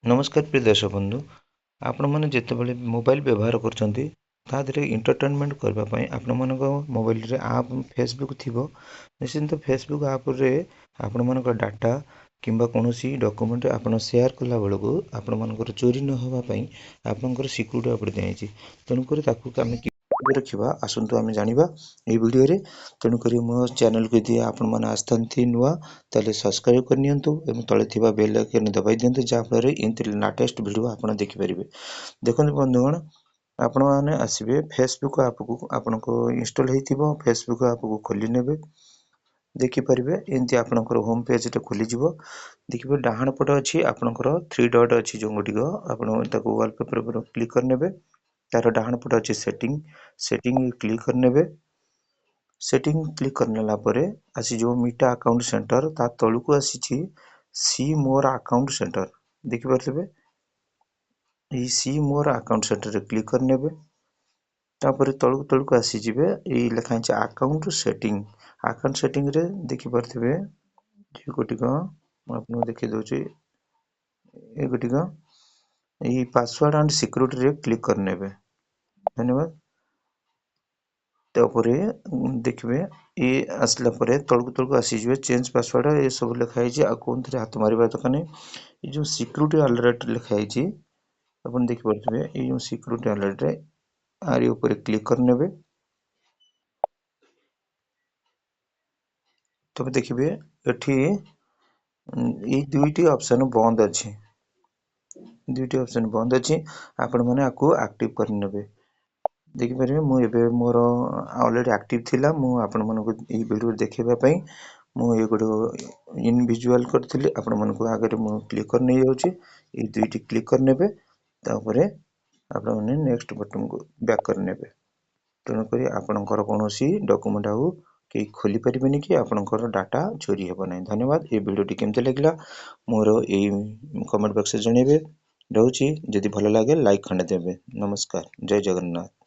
नमस्कार प्रिय दर्शक बंधु आपण मैंने जितेबाला मोबाइल व्यवहार कर इंटरटेनमेंट करने आपण मान मोबाइल रे आप फेसबुक थी निश्चिंत फेसबुक आप आपण मान डाटा किंबा कौन डॉक्यूमेंट आप शेयर कला बेलू आपण मान चोरी न होगापी आपंकर सिक्यूरीटी आप दिखाई तेणुक आम रखा आसतु आम जाना ये वीडियो रे तेणुक मो चैनल को यदि आपण मैंने आसती नुआ ताले सब्सक्राइब करनी तले थिबा बेल आइकन दबाई दिंतु जहाँफल इन लाटेस्ट वीडियो आप देखिपारे। देखो बंधुगण आपण मैंने आसबे फेसबुक आप को आपन को इंस्टॉल हो फेसबुक आप को खोली ने देखिपारे एमती आपंकर होम पेज टे खोलीज देखिए डाहाण पट अच्छी आपंकर 3 डॉट अच्छी जो गुटिक आप वालपेपर पर क्लिक करने तार डाहाण पट अच्छी सेटिंग क्लिक करने सेटिंग क्लिक करनेला परे आसी जो मीटा अकाउंट सेंटर ता तलू को आसी सी मोर अकाउंट सेंटर देखिपारे ये सी मोर अकाउंट सेंटर रे क्लिक करने तापर तलू तलू को आसी जिवे ये लिखा है अकाउंट सेटिंग रे देखिपारे ये गोटिक आपको देखी दौची ये गोटिक ये पासवर्ड एंड सिक्योरिटी रे क्लिक करने धन्यवाद। तापर देखिए ये आसला तलक तलक आसीजे चेंज पासवर्ड ये सब लिखाई कौन थे हाथ मार दरकार नहीं ये जो सिक्योरिटी अलर्ट लिखाई आप देखिपे ये जो सिक्योरिटी अलर्ट आर ऊपर क्लिक करने तब देखिए ये दुईटी ऑप्शन बंद अच्छी दुईटी ऑप्शन बंद अच्छी आपण मैंने आपको एक्टिव करने देखिपारे मुझे मोर ऑलरेडी एक्टिव थिला मु आपण मानको ए वीडियो देखेबा मु ये गोटे इनविजुअल करथिली आपण मानको आगे मु क्लिक कर नहीं जाउची ये दुईटी क्लिक करने तापरे आपण माने नेक्स्ट बटन को बैक करने तेणुक आपणकर कौन डॉक्यूमेंट आउ कई खोली पारे कि आपणकर डाटा चोरी हेब ना। धन्यवाद। ये वीडियो केमती लगे मोर यही कमेंट बॉक्स जनइबे रोची जदि भल लगे लाइक खंडे देवे। नमस्कार, जय जगन्नाथ।